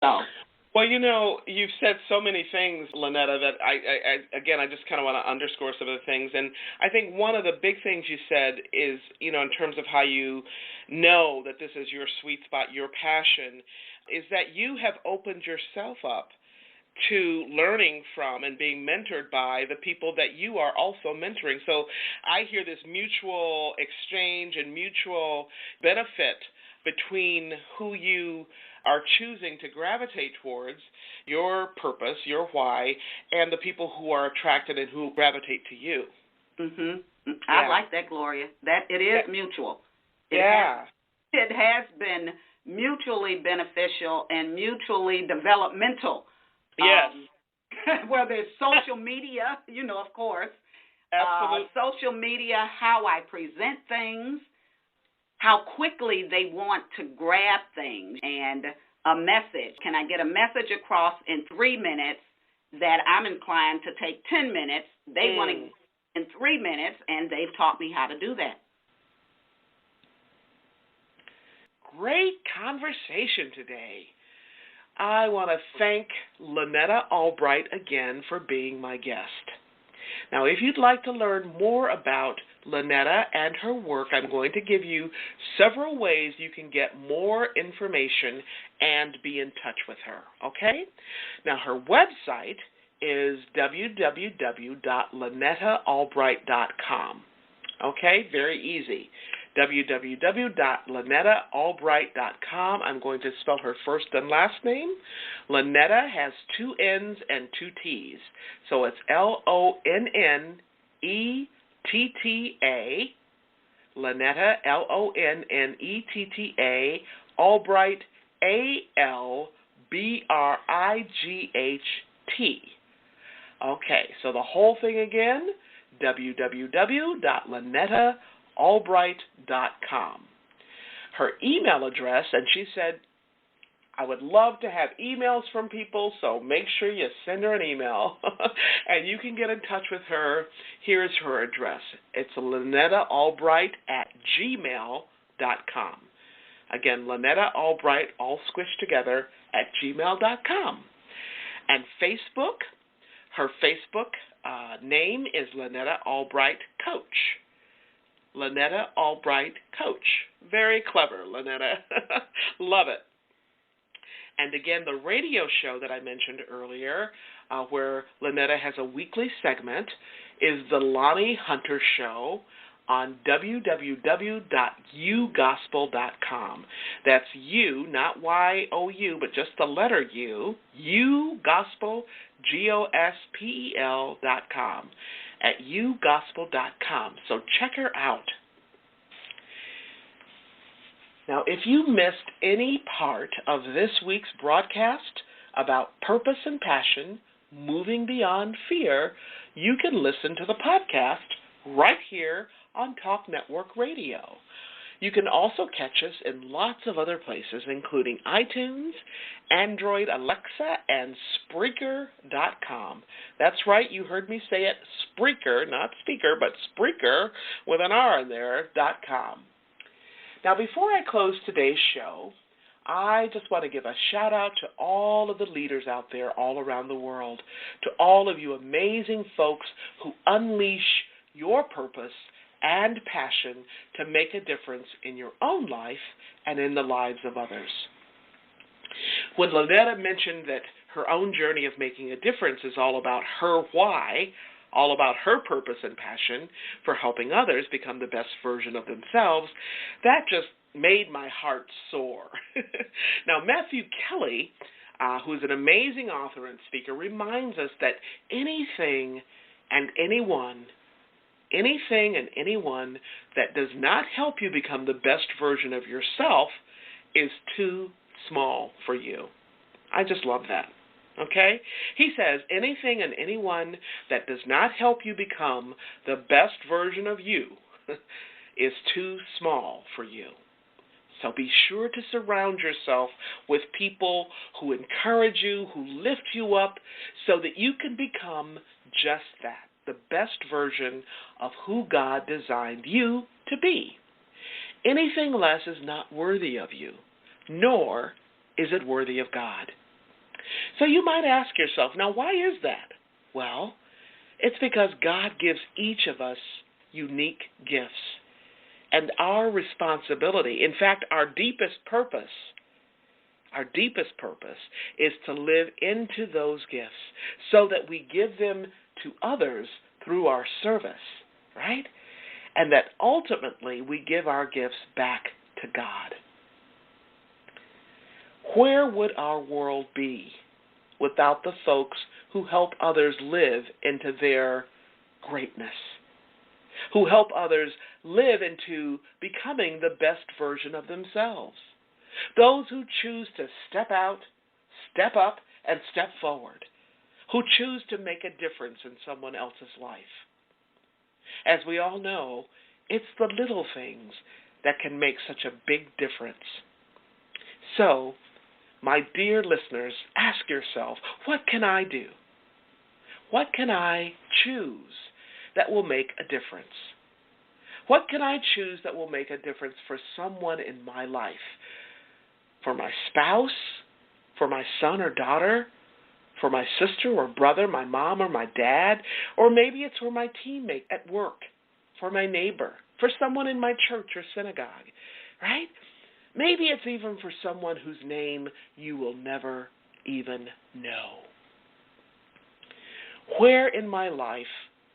So, Well, you've said so many things, Lonnetta, that I just kind of want to underscore some of the things. And I think one of the big things you said is, in terms of how you know that this is your sweet spot, your passion, is that you have opened yourself up to learning from and being mentored by the people that you are also mentoring. So I hear this mutual exchange and mutual benefit between who you are choosing to gravitate towards, your purpose, your why, and the people who are attracted and who gravitate to you. Mhm. I like that, Gloria. That it is mutual. It has been mutually beneficial and mutually developmental. Yes. Well, there's social media, of course. Absolutely. Social media, how I present things, how quickly they want to grab things, and a message. Can I get a message across in 3 minutes that I'm inclined to take 10 minutes? They want to in 3 minutes, and they've taught me how to do that. Great conversation today. I want to thank Lonnetta Albright again for being my guest. Now, if you'd like to learn more about Lonnetta and her work, I'm going to give you several ways you can get more information and be in touch with her, okay? Now, her website is www.lonnettaalbright.com, okay? Very easy. www.lonnettaalbright.com. I'm going to spell her first and last name. Lonnetta has 2 N's and 2 T's. So it's Lonnetta, Lonnetta, Lonnetta, Albright, Albright. Okay, so the whole thing again, www.lonnettaalbright.com. Her email address, and she said, I would love to have emails from people, so make sure you send her an email, and you can get in touch with her. Here's her address. It's LonnettaAlbright@gmail.com. Again, Lonnetta Albright, all squished together, @gmail.com. And Facebook, her Facebook name is Lonnetta Albright Coach. Lonnetta Albright Coach. Very clever, Lonnetta. Love it. And again, the radio show that I mentioned earlier, where Lonnetta has a weekly segment, is the Lonnie Hunter Show on www.ugospel.com. That's U, not Y-O-U, but just the letter U, ugospel, Gospel.com, at ugospel.com. So check her out. Now, if you missed any part of this week's broadcast about purpose and passion, moving beyond fear, you can listen to the podcast right here on Talk Network Radio. You can also catch us in lots of other places, including iTunes, Android, Alexa, and Spreaker.com. That's right, you heard me say it, Spreaker, not speaker, but Spreaker with an R in there, .com. Now, before I close today's show, I just want to give a shout-out to all of the leaders out there all around the world, to all of you amazing folks who unleash your purpose and passion to make a difference in your own life and in the lives of others. When Lonnetta mentioned that her own journey of making a difference is all about her why, all about her purpose and passion for helping others become the best version of themselves, that just made my heart soar. Now, Matthew Kelly, who's an amazing author and speaker, reminds us that anything and anyone that does not help you become the best version of yourself is too small for you. I just love that. Okay? He says anything and anyone that does not help you become the best version of you is too small for you. So be sure to surround yourself with people who encourage you, who lift you up, so that you can become just that, the best version of who God designed you to be. Anything less is not worthy of you, nor is it worthy of God. So you might ask yourself, now why is that? Well, it's because God gives each of us unique gifts. And our responsibility, in fact, our deepest purpose is to live into those gifts so that we give them to others through our service, right? And that ultimately we give our gifts back to God. Where would our world be without the folks who help others live into their greatness, who help others live into becoming the best version of themselves? Those who choose to step out, step up, and step forward, who choose to make a difference in someone else's life. As we all know, it's the little things that can make such a big difference. So, my dear listeners, ask yourself, what can I do? What can I choose that will make a difference? What can I choose that will make a difference for someone in my life? For my spouse, for my son or daughter, for my sister or brother, my mom or my dad, or maybe it's for my teammate at work, for my neighbor, for someone in my church or synagogue, right? Maybe it's even for someone whose name you will never even know. Where in my life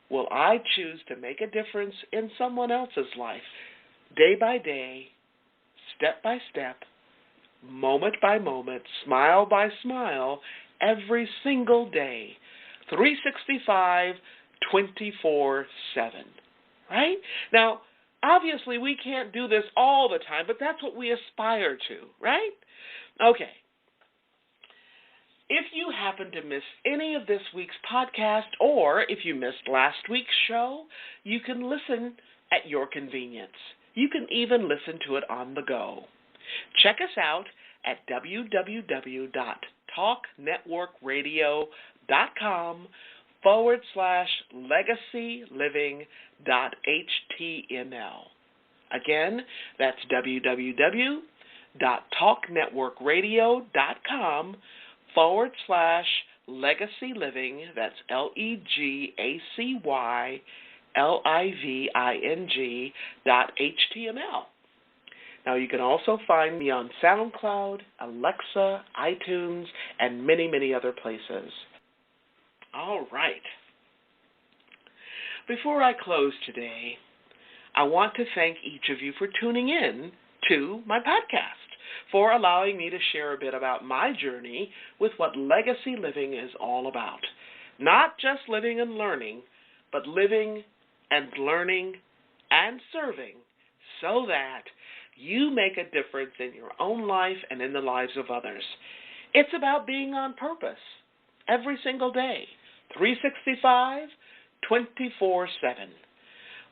will I choose to make a difference in someone else's life, day by day, step by step, moment by moment, smile by smile, every single day, 365, 24/7, right? Now, obviously, we can't do this all the time, but that's what we aspire to, right? Okay. If you happen to miss any of this week's podcast, or if you missed last week's show, you can listen at your convenience. You can even listen to it on the go. Check us out at www.talknetworkradio.com/legacyliving.html. Again, that's www.talknetworkradio.com/legacyliving, that's LEGACYLIVING.html. Now, you can also find me on SoundCloud, Alexa, iTunes, and many, many other places. All right. Before I close today, I want to thank each of you for tuning in to my podcast, for allowing me to share a bit about my journey with what legacy living is all about. Not just living and learning, but living and learning and serving so that you make a difference in your own life and in the lives of others. It's about being on purpose every single day, 365, 24/7.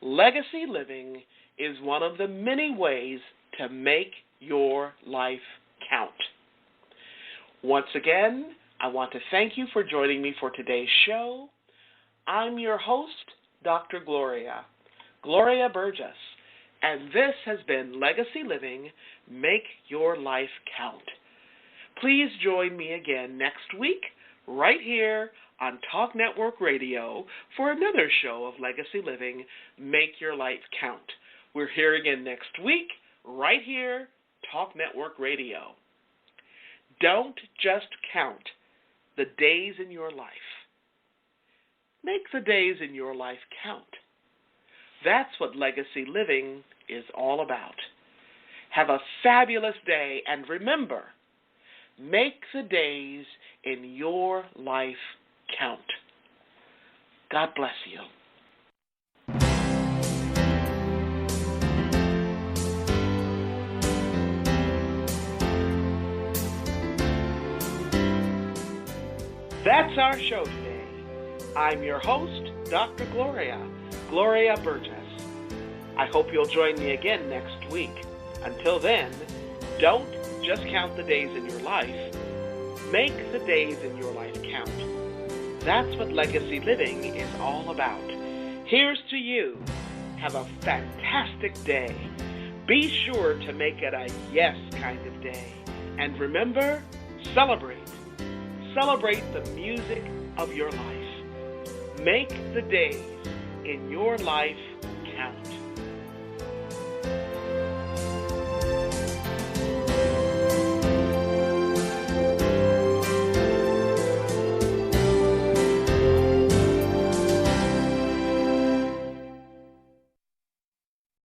Legacy living is one of the many ways to make your life count. Once again, I want to thank you for joining me for today's show. I'm your host, Dr. Gloria Burgess, and this has been Legacy Living, Make Your Life Count. Please join me again next week, right here on Talk Network Radio, for another show of Legacy Living, Make Your Life Count. We're here again next week, right here, Talk Network Radio. Don't just count the days in your life. Make the days in your life count. That's what legacy living is all about. Have a fabulous day, and remember, make the days in your life count. God bless you. That's our show today. I'm your host, Dr. Gloria Burgess. I hope you'll join me again next week. Until then, don't just count the days in your life. Make the days in your life count. That's what legacy living is all about. Here's to you. Have a fantastic day. Be sure to make it a yes kind of day. And remember, celebrate. celebrate the music of your life. Make the days in your life count.